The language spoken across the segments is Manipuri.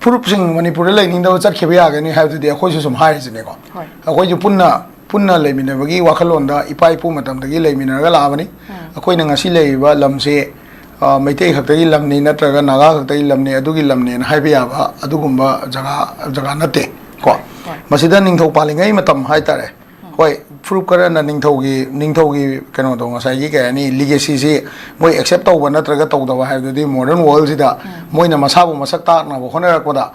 ꯐꯨꯔꯨꯞꯁꯤꯡ ꯃꯅꯤꯄꯨꯔꯗ ꯂꯩꯅꯤꯡꯗꯕ ꯆꯠꯈꯤꯕ ꯌꯥꯒꯅꯤ ꯍꯥꯏꯕꯗꯨꯗꯤ ꯑꯩꯈꯣꯏꯁꯨ ꯁꯨꯝ ꯍꯥꯏꯔꯤꯁꯤꯅꯦꯀꯣ ꯑꯩꯈꯣꯏꯁꯨ ꯄꯨꯟꯅ ꯂꯩꯃꯤꯟꯅꯕꯒꯤ ꯋꯥꯈꯜꯂꯣꯟꯗ ꯏꯄꯥ ꯏꯄꯨ ꯃꯇꯝꯗꯒꯤ ꯂꯩꯃꯤꯟꯅꯔꯒ ꯂꯥꯛꯑꯕꯅꯤ ꯑꯩꯈꯣꯏꯅ ꯉꯁꯤ ꯂꯩꯔꯤꯕ ꯂꯝꯁꯦ ꯃꯩꯇꯩ ꯈꯛꯇꯒꯤ ꯂꯝꯅꯤ ꯅꯠꯇ꯭ꯔꯒ ꯅꯥꯒꯥ ꯈꯛꯇꯒꯤ ꯂꯝꯅꯤ ꯑꯗꯨꯒꯤ ꯂꯝꯅꯦꯅ ꯍꯥꯏꯕ ꯌꯥꯕ ꯑꯗꯨꯒꯨꯝꯕ ꯖꯒꯥ ꯅꯠꯇꯦ ꯀꯣ ꯃꯁꯤꯗ ꯅꯤꯡꯊꯧ ꯄꯥꯜꯂꯤꯉꯩ ꯃꯇꯝ ꯍꯥꯏꯇꯥꯔꯦ ꯍꯣꯏ ꯐꯨꯔꯨꯞ ꯈꯔꯅ ꯅꯤꯡꯊꯧꯒꯤ ꯀꯩꯅꯣꯗꯣ ꯉꯁꯥꯏꯒꯤ ꯀꯩ ꯍꯥꯏꯅꯤ ꯂꯤꯒꯦꯁꯤꯁꯤ ꯃꯣꯏ ꯑꯦꯛꯁꯦꯞ ꯇꯧꯕ ꯅꯠꯇ꯭ꯔꯒ ꯇꯧꯗꯕ ꯍꯥꯏꯕꯗꯨꯗꯤ ꯃꯣꯗꯔꯟ ꯋꯥꯔꯜꯁꯤꯗ ꯃꯣꯏꯅ ꯃꯁꯥꯕꯨ ꯃꯁꯛ ꯇꯥꯛꯅꯕ ꯍꯣꯠꯅꯔꯛꯄꯗ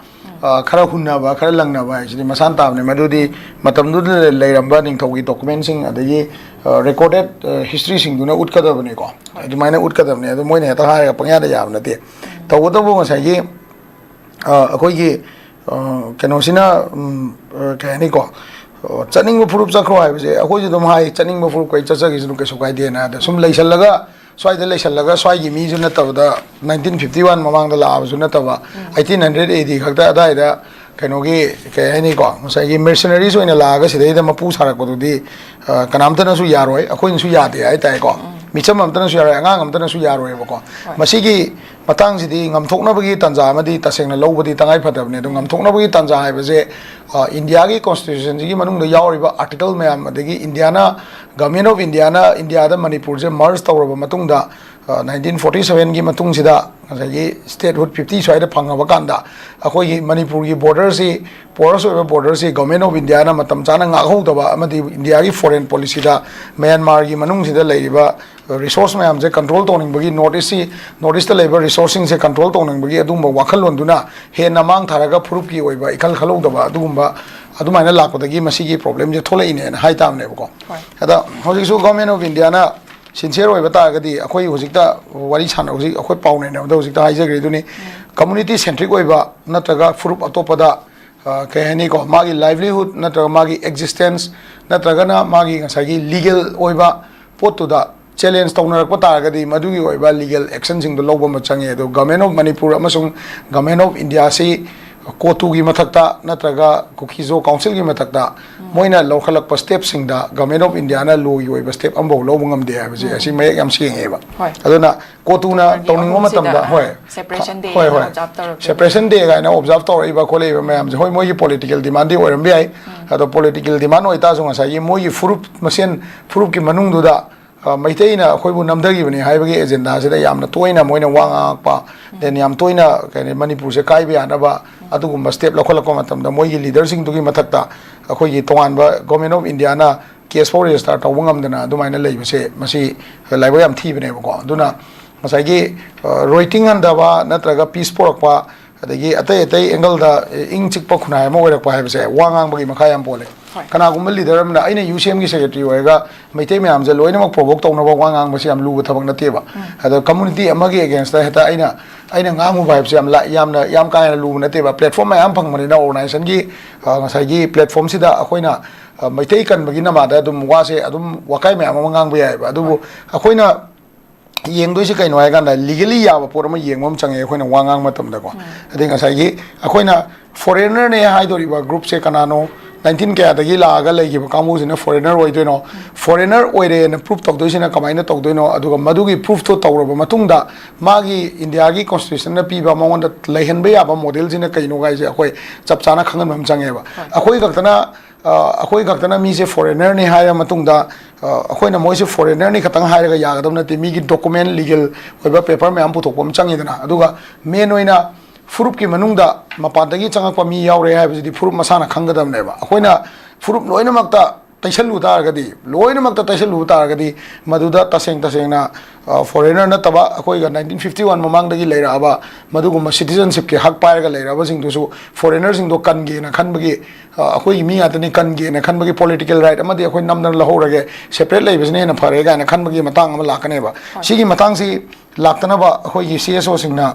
खरा हुन्नबा खरा लंगनबा हाइसिदि मसान ताबने मदुदि मतमदुदि लैरंबा निंथौगी डॉक्यूमेंट्सिंग अदगी रेकॉर्डेड हिस्ट्री सिंगदुना उटकदबने को अदुमाइना उटकदबने अदु मोइने हेता हारगा पंग्यादा याब नते तवदबो ngसाइगी अखोइगी केनोसिना कहनी को चनिंग फुरुप चखरो हाइबसे अखोइजु दम हाइ चनिंग फुरुप कै चचगिसु कैसु काइदेना द सुम लैसलगा स्वाइद लैसलगा स्वाइगी मीजु नतबदा 1951 ममांगदा लाबसु नतबा 1800 AD खक्ता अदाइदा कनोगी कहनी को ngसाइगी मर्सनरीज ओइना लागा सिदैदा मपु सारकपदुदि कनामतनसु यारोय अखोइनसु यादे आइ ताइ को मिचम अमतनसु यारोय अंगांग अमतनसु यारोय बको मसिगी मतंगसिदि ngमथोकनबगी तंजा अमदि तसेंगना लौबदि तंगाइ फदबने दु ngमथोकनबगी तंजा हाइबसे इंडिया की कॉन्स्टिट्यूशन जी मनुंग यावरिबा आर्टिकल मैम अदगी इंडियाना गवर्नमेंट ऑफ इंडियाना इंडिया दा मणिपुर से मर्ज तौरबा मतुंगदा 1947 की मतुंगसिदा ngसाइगी स्टेटहुड 50 स्वाइदा फंगबा कांदा अखोई मणिपुर की बॉर्डर से पोरस ओइबा बॉर्डर से गवर्नमेंट ऑफ इंडिया ना मतम चाना ngakhौदबा अमदि इंडिया की फॉरेन पॉलिसी दा म्यांमार की मनुंगसिदा लैरिबा रिसोर्स मैम से कंट्रोल तौनिंगबगी नॉर्थ ईस्ट दा लैबा रिसोर्सिंग से कंट्रोल तौनिंगबगी अदुंबा वाखललोंदुना हेना मांग थारागा फुरुप की ओइबा इखल खलौदबा अदुंबा अदुमाइना लापदगी मसिगी प्रॉब्लम जे थोलैने हाइ तामनेबको अदा हजिसु गवर्नमेंट ऑफ इंडिया ना सिंसियर ओइबा तागदी अखोई हजिकता वारी साना हजिक अखोई पाउनेनाबदा हजिकता हाइजग्रेदुनी कम्युनिटी सेंट्रिक ओइबा नत्रगा फुरुप अतोपदा कहनी को मागी लाइवलीहुड नत्रगा मागी एक्जिस्टेंस नत्रगना मागी ngसाइगी लीगल ओइबा पोतुदा चैलेंज तौनरक तारगदी मदुगी ओइबा लीगल एक्शन सिंग दो लौबा मचंगे दो government of Manipur अमसुंग government of India से कोतु की मथक्ता नत्रगा कुकीजो काउंसिल की मथक्ता Moina लौखलक step सिंगदा government of India ना लो योइबा स्टेप अम्बो लौब ngamde हाबजे असि मयक याम सिंगेबा अदुना कोतुना तौनिंगो मतमदा होय सेपरेशन डे ऑब्जर्व तौर सेपरेशन डे गाइना ऑब्जर्व तौरइबा खोलेबा मयाम जे होय मोई पॉलिटिकल डिमांड दि ओरम बियाय अदो पॉलिटिकल डिमांड ओइता जो ngसाइ मोई फुरुप मसेन फुरुप की मनुंगदुदा मैतेना अखोइबु नमदगिबनि हाइबगे एजेंडा सेदा यामना तोइना मोइना वांगापा देन याम तोइना कने मणिपुर से काइबे यानबा अदुगुम स्टेप लखलको मतमदा मोइगी लीडरसिंग दुगी मथक्ता अखोइगी तोवानबा गवर्नमेंट ऑफ इंडिया ना केस फॉर रजिस्टर तौबंगमदना अदुमाइना लैबसे मसी लाइबो याम थीबनेबको अदुना मसाइगी रोइटिंग हंदबा नत्रगा पीस पोरकपा अदगी अतै अतै एंगल दा इंग चिकपा खुनाय म ओइरकपा हाइबसे वांगांगबगी मखा याम पोले कनागुम लीडर अमना आइना यूसीएम की सेक्रेटरी होएगा मैते मैम जे लोइनमक प्रोवोक तौनबा वांगांग बसे याम लुबा थबक नतेबा अद कम्युनिटी अमगी अगेंस्ट हेता आइना ngangu vibes yam kaina lu nateba platform mayam phangmani na organization gi ngasai gi platform sida akoina maitai kan bagi na mada dum wase adum wakai mayam ngang ba yai adu akoina yengdoi se kaino ai ganda legally yaba porama yengmam change akoina wangang matam da ko adi ngasai gi akoina foreigner ne haidoriba group se kanano 19 के आदगी लागा लेगिब कामुजिना फॉरेनर ओइदोइनो फॉरेनर ओइरे न प्रूफ तौदोइसिना कमाइना तौदोइनो अदुगा मदुगी प्रूफ तो तौरबा मतुंगदा मागी इंडिया की कॉन्स्टिट्यूशन न पीबा मंगोंदा लेहनबे याबा मॉडल जिना कइनो गाइसे अखोइ चपचाना खंगन चंगेबा अखोइ गक्तना मी से फॉरेनर ने हाया मतुंगदा अखोइना मोइसे फॉरेनर ने खतंग हायगा यागदम नते मी की डॉक्यूमेंट लीगल ओइबा पेपर मैम पुथोकपम चंगेदना अदुगा मेन ओइना फुरुप की मनुंगदा मपादगी चंगकपा मी यावरे हाइबसिदि फुरुप मसाना खंगदमनेबा अखोइना फुरुप लोइनमक्ता तैसलु तारगदी लोइनमक्ता तैसलु तारगदी मदुदा तसेंगना फॉरेनर नतबा अखोइगा 1951 ममांगदगी लैराबा मदुगुम सिटीजनशिप के हक पायरगा लैराबा सिंगदुसु फॉरेनर सिंगदो कनगेना खनबगी अखोइ मी आतनी कनगेना खनबगी पॉलिटिकल राइट अमदि अखोइ नमदन लहौरगे सेपरेट लैबसने हेना फरेगाना खनबगी मतांग अमा लाकनेबा सिगी मतांग सि लाक्तनबा अखोइगी सीएसओ सिंगना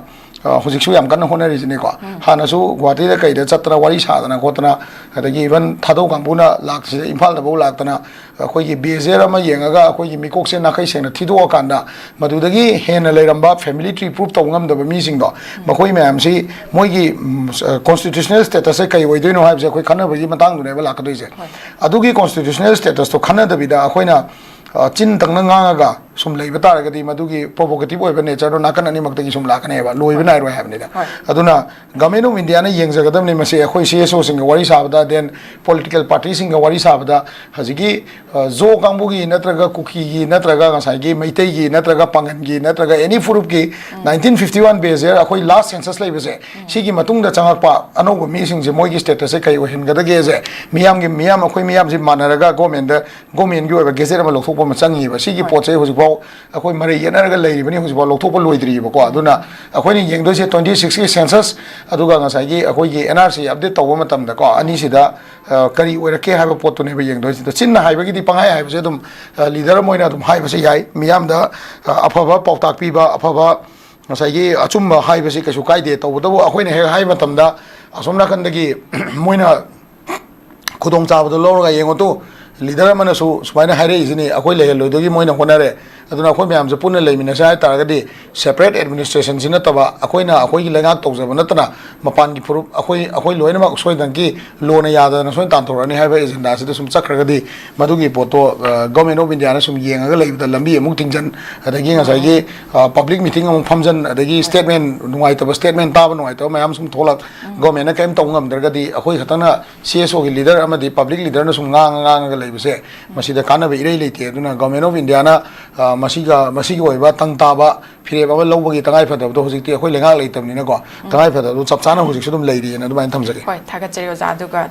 हजिकसु याम कन्न होनरिजने को हानसु गुवाहाटी दा कइदा चत्रा वारी सादना खोतना अदगी इवन थादौ कांबुना लाक्सि इम्फाल दा बौ लाक्तना अखोइगी बेजेर अमा येंगागा अखोइगी मिकोकसे नाखै सेंना थिदो कांदा मदुदगी हेना लैरंबा फैमिली ट्री प्रूफ तौंगम दबा मीसिंग दो मखोइ मैमसी मोइगी कॉन्स्टिट्यूशनल स्टेटस से कई ओइदोइनो हाइबसे अखोइ खनबगी मतंग दुनेबा लाकदोइसे अदुगी कॉन्स्टिट्यूशनल स्टेटस तो खनदबिदा अखोइना चिन तंगना ngangaga sum leiba taragadi madugi provocative oiba nature do nakan ani maktagi sum lakane ba loiba nai roi habni da aduna government of India na yengjagadam ni mase akhoi CSO sing wari sabda then political parties sing wari sabda hajigi zo kangbu gi natraga kuki gi natraga ngasai gi maitai gi natraga pangan gi natraga any furup gi 1951 base akhoi last census leiba se sigi matung da changakpa anogo mi sing je moi gi status se kai ohin gada ge je miyam gi miyam akhoi miyam ji manaraga government gi oiba gazette ma lokthokpa ma changi ba sigi poche hojibau akhoi mari yenaraga leiribani hojibau lokthokpa loidri ba ko aduna akhoi ni yengdo se 26 gi census aduga ngasai gi akhoi gi NRC update tawba matam da ko ani sida kari oirake haiba pot ne ba yengdo se chinna haiba gi di pangai haiba se dum leader moina dum haiba se yai miyam da afaba pautak pi ba afaba ngasai gi achumba haiba se kasu kaide tawbu akhoi ne haiba matam da asomna kan dagi moina khudong chabado lawra yengo to leader mana su sumaina haire isini akhoi le loidogi moina honare aduna akhoi myam je punna leimina sai taragadi separate administration sina taba akhoi na akhoi gi lenga tawjaba natana mapan gi furup akhoi loina ma soi dangki lona yada na soi tantorani haiba agenda sida sum chakragadi madugi poto government of India na sum yengaga leibda lambi amuk tingjan adagi ngasai gi public meeting amuk phamjan adagi statement nungai taba statement taba nungai taba mayam sum tholak government na kaim tawngam dargadi akhoi khatana CSO gi leader amadi public leader na sum ngang leibse masida kana be irei leite aduna government of India na masigi oiba tang taba phire ba lobagi tangai phadab do hojikti akhoi lenga leitamni na ko tangai phadab chap chana hojik sudum leiri na adumai thamjage hoi thagat cheri oja aduga